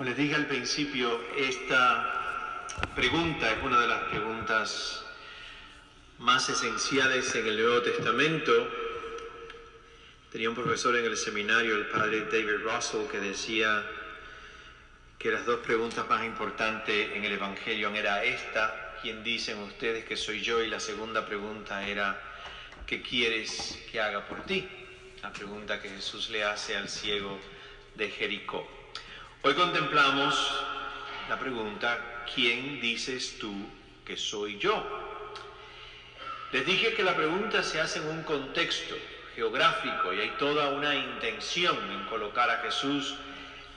Como les dije al principio, esta pregunta es una de las preguntas más esenciales en el Nuevo Testamento. Tenía un profesor en el seminario, el padre David Russell, que decía que las dos preguntas más importantes en el Evangelio era esta: ¿quién dicen ustedes que soy yo? Y la segunda pregunta era: ¿qué quieres que haga por ti? La pregunta que Jesús le hace al ciego de Jericó. Hoy contemplamos la pregunta: ¿quién dices tú que soy yo? Les dije que la pregunta se hace en un contexto geográfico y hay toda una intención en colocar a Jesús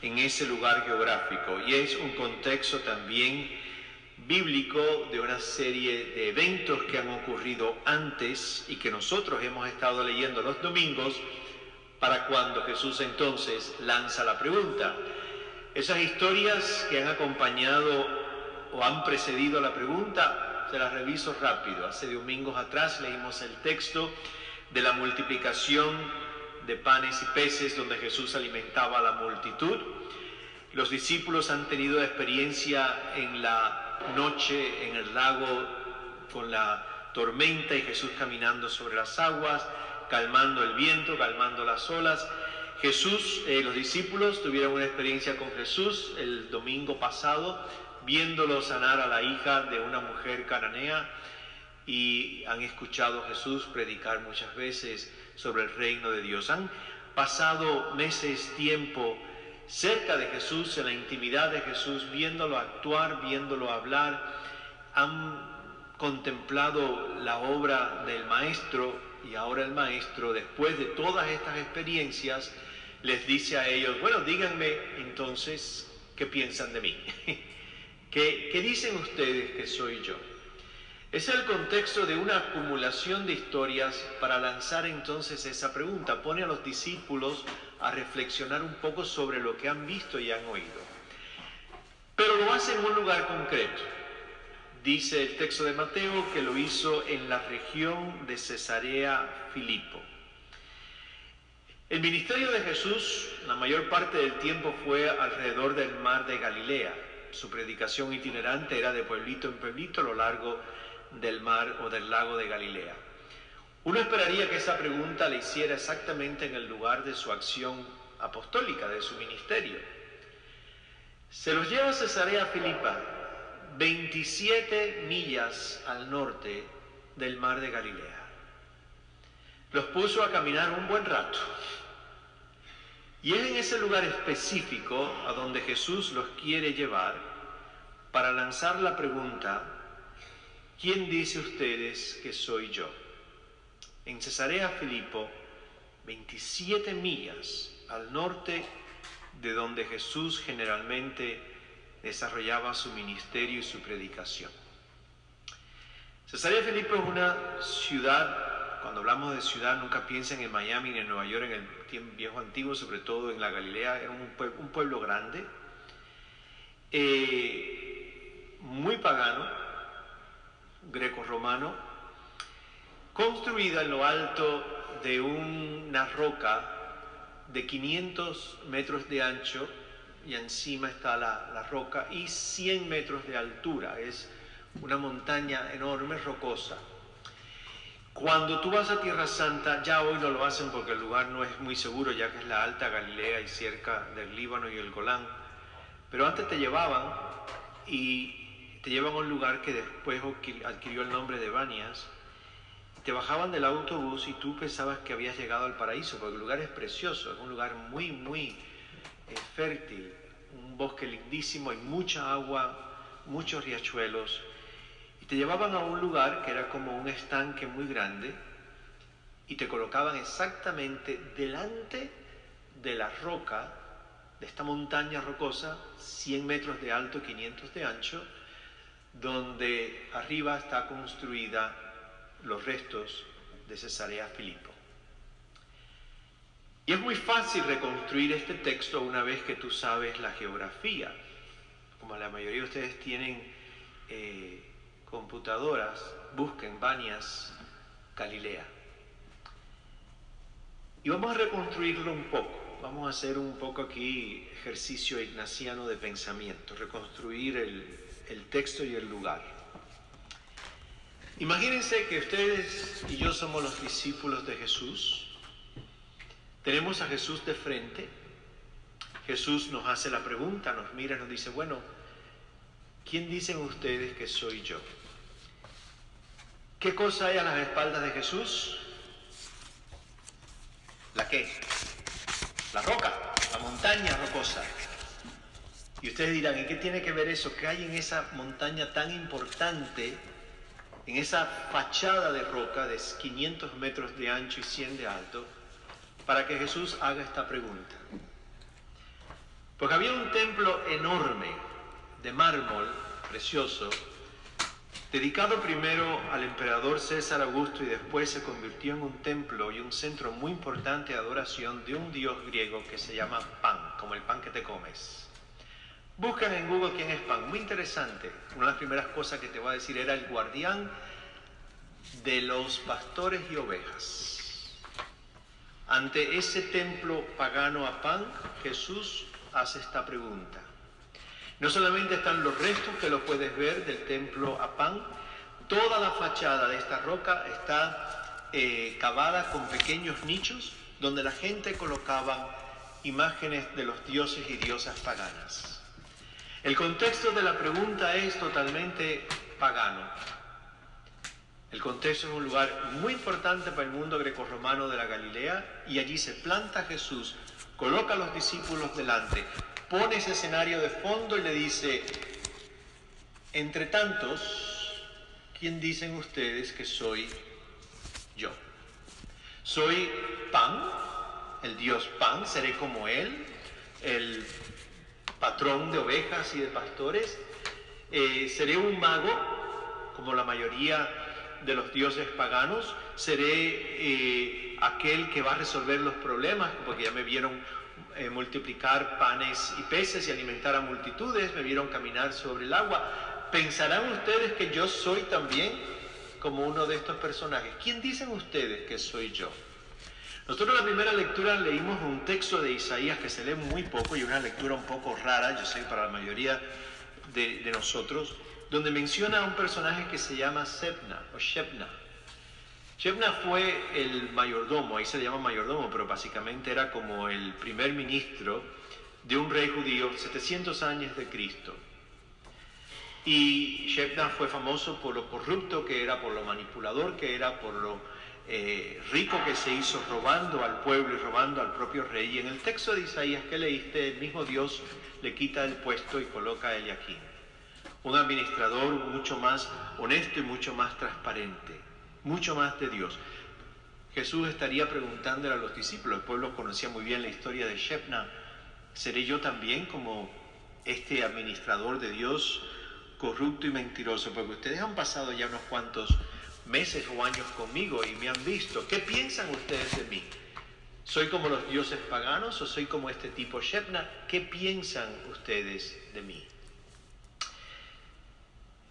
en ese lugar geográfico, y es un contexto también bíblico de una serie de eventos que han ocurrido antes y que nosotros hemos estado leyendo los domingos para cuando Jesús entonces lanza la pregunta. Esas historias que han acompañado o han precedido la pregunta, se las reviso rápido. Hace domingos atrás leímos el texto de la multiplicación de panes y peces, donde Jesús alimentaba a la multitud. Los discípulos han tenido experiencia en la noche en el lago con la tormenta y Jesús caminando sobre las aguas, calmando el viento, calmando las olas. Los discípulos tuvieron una experiencia con Jesús el domingo pasado, viéndolo sanar a la hija de una mujer cananea, y han escuchado a Jesús predicar muchas veces sobre el reino de Dios. Han pasado meses, tiempo cerca de Jesús, en la intimidad de Jesús, viéndolo actuar, viéndolo hablar. Han contemplado la obra del Maestro, y ahora el Maestro, después de todas estas experiencias, les dice a ellos: bueno, díganme entonces qué piensan de mí. ¿Qué dicen ustedes que soy yo? Es el contexto de una acumulación de historias para lanzar entonces esa pregunta. Pone a los discípulos a reflexionar un poco sobre lo que han visto y han oído. Pero lo hace en un lugar concreto. Dice el texto de Mateo que lo hizo en la región de Cesarea Filipo. El ministerio de Jesús, la mayor parte del tiempo, fue alrededor del mar de Galilea. Su predicación itinerante era de pueblito en pueblito a lo largo del mar o del lago de Galilea. Uno esperaría que esa pregunta la hiciera exactamente en el lugar de su acción apostólica, de su ministerio. Se los lleva a Cesarea Filipa, 27 millas al norte del mar de Galilea. Los puso a caminar un buen rato. Y es en ese lugar específico a donde Jesús los quiere llevar para lanzar la pregunta: ¿quién dice ustedes que soy yo? En Cesarea Filipo, 27 millas al norte de donde Jesús generalmente desarrollaba su ministerio y su predicación. Cesarea Filipo es una ciudad. Cuando hablamos de ciudad, nunca piensen en Miami ni en Nueva York en el tiempo viejo antiguo, sobre todo en la Galilea. Era un pueblo grande, muy pagano, greco-romano, construida en lo alto de una roca de 500 metros de ancho, y encima está la roca, y 100 metros de altura. Es una montaña enorme, rocosa. Cuando tú vas a Tierra Santa, ya hoy no lo hacen porque el lugar no es muy seguro, ya que es la Alta Galilea y cerca del Líbano y el Golán, pero antes te llevaban a un lugar que después adquirió el nombre de Banias. Te bajaban del autobús y tú pensabas que habías llegado al paraíso, porque el lugar es precioso, es un lugar muy, muy fértil, un bosque lindísimo, hay mucha agua, muchos riachuelos. Te llevaban a un lugar que era como un estanque muy grande y te colocaban exactamente delante de la roca, de esta montaña rocosa, 100 metros de alto, 500 de ancho, donde arriba está construida los restos de Cesarea Filipo. Y es muy fácil reconstruir este texto una vez que tú sabes la geografía. Como la mayoría de ustedes tienen computadoras, busquen Banias, Galilea. Y vamos a reconstruirlo un poco. vamos a hacer un poco aquí ejercicio ignaciano de pensamiento, reconstruir el texto y el lugar. Imagínense que ustedes y yo somos los discípulos de Jesús. Tenemos a Jesús de frente. Jesús nos hace la pregunta, nos mira y nos dice, bueno, ¿quién dicen ustedes que soy yo? ¿Qué cosa hay a las espaldas de Jesús? ¿La qué? La roca, la montaña rocosa. Y ustedes dirán, ¿y qué tiene que ver eso? ¿Qué hay en esa montaña tan importante, en esa fachada de roca de 500 metros de ancho y 100 de alto, para que Jesús haga esta pregunta? Porque había un templo enorme, de mármol, precioso, dedicado primero al emperador César Augusto y después se convirtió en un templo y un centro muy importante de adoración de un dios griego que se llama Pan, como el pan que te comes. Buscan en Google quién es Pan, muy interesante. Una de las primeras cosas que te voy a decir era el guardián de los pastores y ovejas. Ante ese templo pagano a Pan, Jesús hace esta pregunta. No solamente están los restos que lo puedes ver del templo a Pan, toda la fachada de esta roca está cavada con pequeños nichos donde la gente colocaba imágenes de los dioses y diosas paganas. El contexto de la pregunta es totalmente pagano. El contexto es un lugar muy importante para el mundo grecorromano de la Galilea y allí se planta Jesús, coloca a los discípulos delante, pone ese escenario de fondo y le dice, entre tantos, ¿quién dicen ustedes que soy yo? Soy Pan, el dios Pan, seré como él, el patrón de ovejas y de pastores, seré un mago, como la mayoría de los dioses paganos, seré aquel que va a resolver los problemas, porque ya me vieron multiplicar panes y peces y alimentar a multitudes, me vieron caminar sobre el agua. ¿Pensarán ustedes que yo soy también como uno de estos personajes? ¿Quién dicen ustedes que soy yo? Nosotros en la primera lectura leímos un texto de Isaías que se lee muy poco y una lectura un poco rara, yo sé, para la mayoría de nosotros, donde menciona a un personaje que se llama Shebna o Shebna. Shebna fue el mayordomo, ahí se le llama mayordomo, pero básicamente era como el primer ministro de un rey judío 700 años de Cristo. Y Shebna fue famoso por lo corrupto que era, por lo manipulador que era, por lo rico que se hizo robando al pueblo y robando al propio rey. Y en el texto de Isaías que leíste, el mismo Dios le quita el puesto y coloca a Eliaquim, un administrador mucho más honesto y mucho más transparente, mucho más de Dios. Jesús estaría preguntándole a los discípulos, el pueblo conocía muy bien la historia de Shebna, ¿seré yo también como este administrador de Dios corrupto y mentiroso? Porque ustedes han pasado ya unos cuantos meses o años conmigo y me han visto. ¿Qué piensan ustedes de mí? ¿Soy como los dioses paganos o soy como este tipo Shebna? ¿Qué piensan ustedes de mí?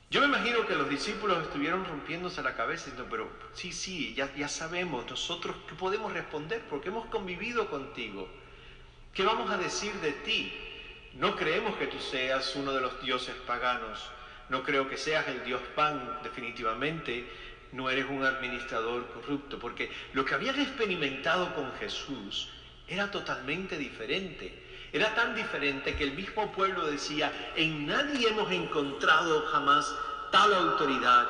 Yo me imagino que los discípulos estuvieron rompiéndose la cabeza diciendo, pero sí, ya sabemos, nosotros ¿qué podemos responder? Porque hemos convivido contigo. ¿Qué vamos a decir de ti? No creemos que tú seas uno de los dioses paganos. No creo que seas el dios Pan, definitivamente. No eres un administrador corrupto, porque lo que habían experimentado con Jesús era totalmente diferente. Era tan diferente que el mismo pueblo decía, en nadie hemos encontrado jamás tal autoridad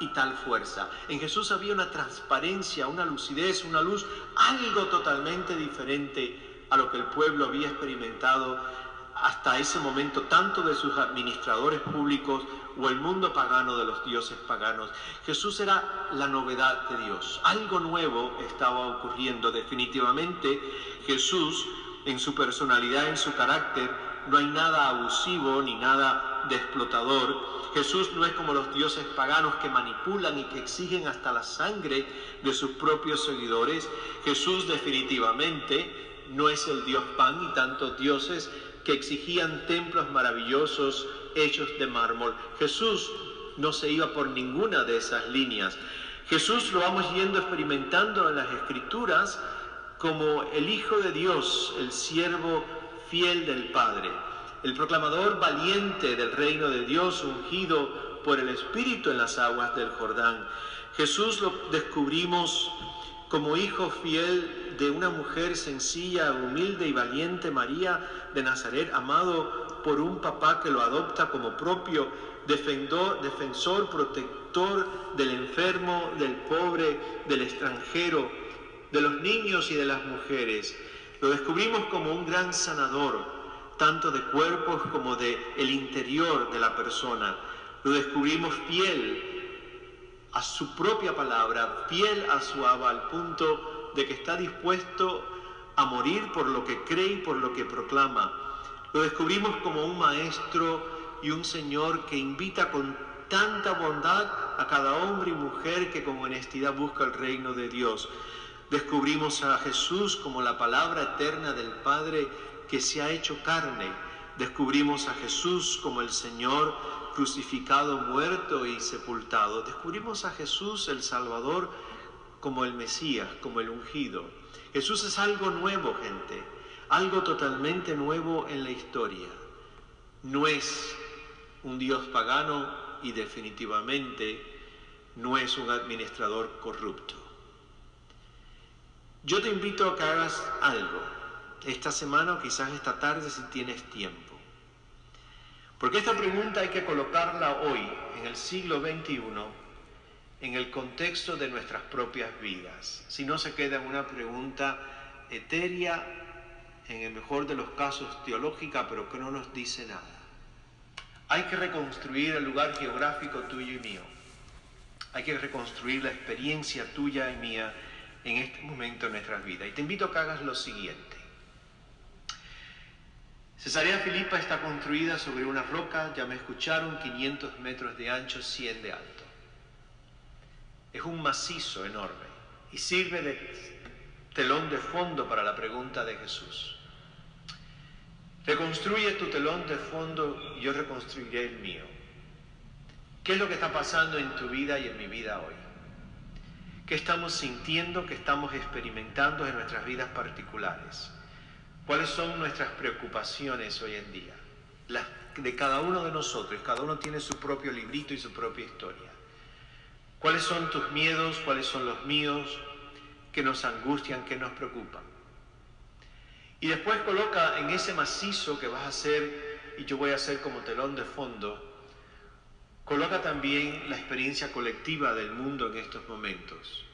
y tal fuerza. En Jesús había una transparencia, una lucidez, una luz, algo totalmente diferente a lo que el pueblo había experimentado hasta ese momento, tanto de sus administradores públicos o el mundo pagano de los dioses paganos. Jesús era la novedad de Dios. Algo nuevo estaba ocurriendo. Definitivamente Jesús, en su personalidad, en su carácter, no hay nada abusivo ni nada de explotador. Jesús no es como los dioses paganos que manipulan y que exigen hasta la sangre de sus propios seguidores. Jesús definitivamente no es el dios Pan y tantos dioses que exigían templos maravillosos hechos de mármol. Jesús no se iba por ninguna de esas líneas. Jesús lo vamos yendo experimentando en las Escrituras, como el Hijo de Dios, el siervo fiel del Padre, el proclamador valiente del reino de Dios, ungido por el Espíritu en las aguas del Jordán. Jesús lo descubrimos como hijo fiel de una mujer sencilla, humilde y valiente, María de Nazaret, amado por un papá que lo adopta como propio, defensor, protector del enfermo, del pobre, del extranjero, de los niños y de las mujeres. Lo descubrimos como un gran sanador, tanto de cuerpos como de el interior de la persona. Lo descubrimos fiel a su propia palabra, fiel a su Abba, al punto de que está dispuesto a morir por lo que cree y por lo que proclama. Lo descubrimos como un maestro y un Señor que invita con tanta bondad a cada hombre y mujer que con honestidad busca el reino de Dios. Descubrimos a Jesús como la palabra eterna del Padre que se ha hecho carne. Descubrimos a Jesús como el Señor crucificado, muerto y sepultado. Descubrimos a Jesús el Salvador como el Mesías, como el ungido. Jesús es algo nuevo, gente, algo totalmente nuevo en la historia. No es un Dios pagano y definitivamente no es un administrador corrupto. Yo te invito a que hagas algo esta semana o quizás esta tarde si tienes tiempo. Porque esta pregunta hay que colocarla hoy, en el siglo XXI, en el contexto de nuestras propias vidas. Si no se queda en una pregunta etérea, en el mejor de los casos teológica, pero que no nos dice nada. Hay que reconstruir el lugar geográfico tuyo y mío. Hay que reconstruir la experiencia tuya y mía en este momento de nuestras vidas. Y te invito a que hagas lo siguiente. Cesarea Filipa está construida sobre una roca, ya me escucharon, 500 metros de ancho, 100 de alto. Es un macizo enorme y sirve de telón de fondo para la pregunta de Jesús. Reconstruye tu telón de fondo y yo reconstruiré el mío. ¿Qué es lo que está pasando en tu vida y en mi vida hoy? ¿Qué estamos sintiendo, qué estamos experimentando en nuestras vidas particulares? ¿Cuáles son nuestras preocupaciones hoy en día? Las de cada uno de nosotros. Cada uno tiene su propio librito y su propia historia. ¿Cuáles son tus miedos? ¿Cuáles son los míos? ¿Qué nos angustian? ¿Qué nos preocupan? Y después coloca en ese macizo que vas a hacer y yo voy a hacer como telón de fondo, coloca también la experiencia colectiva del mundo en estos momentos.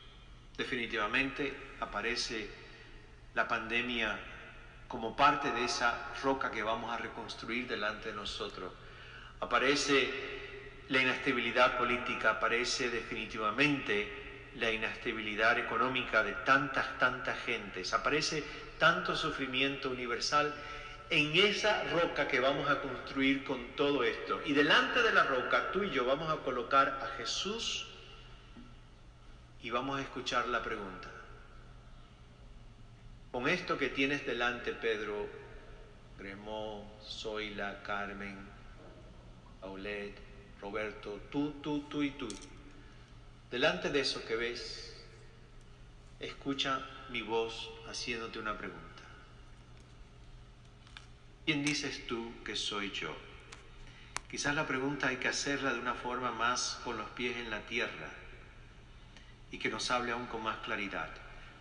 Definitivamente aparece la pandemia como parte de esa roca que vamos a reconstruir delante de nosotros. Aparece la inestabilidad política, aparece definitivamente la inestabilidad económica de tantas gentes, aparece tanto sufrimiento universal en esa roca que vamos a construir con todo esto. Y delante de la roca, tú y yo vamos a colocar a Jesús y vamos a escuchar la pregunta. Con esto que tienes delante, Pedro, Gremó, Zoila, Carmen, Aulet, Roberto, tú y tú. Delante de eso que ves, escucha mi voz haciéndote una pregunta. ¿Quién dices tú que soy yo? Quizás la pregunta hay que hacerla de una forma más con los pies en la tierra y que nos hable aún con más claridad.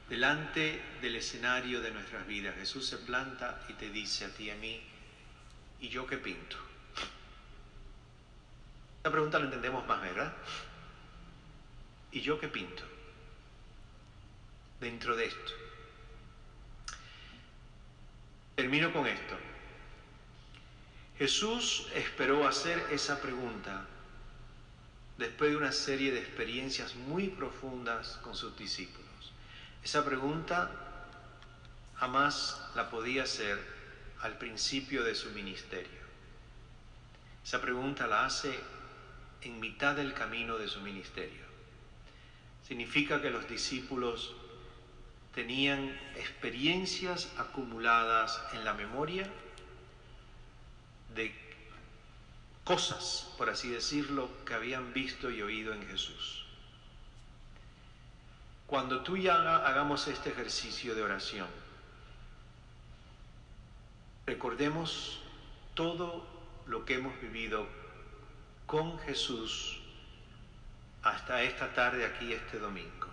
Delante del escenario de nuestras vidas, Jesús se planta y te dice a ti y a mí, ¿y yo qué pinto? Esta pregunta la entendemos más, ¿verdad? ¿Y yo qué pinto? Dentro de esto. Termino con esto. Jesús esperó hacer esa pregunta después de una serie de experiencias muy profundas con sus discípulos. Esa pregunta jamás la podía hacer al principio de su ministerio. Esa pregunta la hace en mitad del camino de su ministerio. Significa que los discípulos tenían experiencias acumuladas en la memoria de cosas, por así decirlo, que habían visto y oído en Jesús. Cuando tú y yo hagamos este ejercicio de oración, recordemos todo lo que hemos vivido con Jesús hasta esta tarde aquí, este domingo.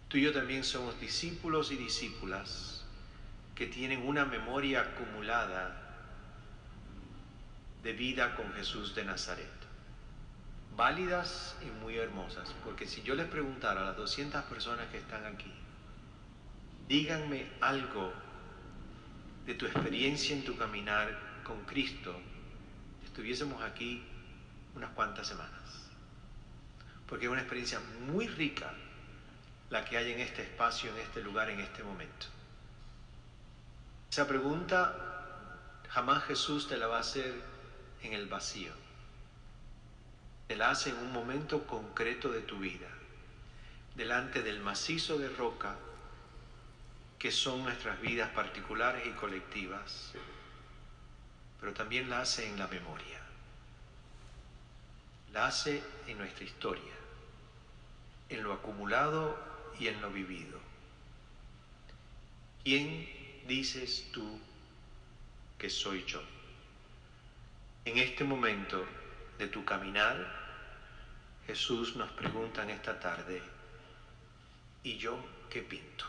Tú y yo también somos discípulos y discípulas que tienen una memoria acumulada de vida con Jesús de Nazaret. Válidas y muy hermosas, porque si yo les preguntara a las 200 personas que están aquí, díganme algo de tu experiencia en tu caminar con Cristo, estuviésemos aquí unas cuantas semanas. Porque es una experiencia muy rica la que hay en este espacio, en este lugar, en este momento. Esa pregunta jamás Jesús te la va a hacer en el vacío. Te la hace en un momento concreto de tu vida, delante del macizo de roca que son nuestras vidas particulares y colectivas, pero también la hace en la memoria, la hace en nuestra historia, en lo acumulado y en lo vivido. ¿Quién dices tú que soy yo? En este momento de tu caminar, Jesús nos pregunta en esta tarde, ¿y yo qué pinto?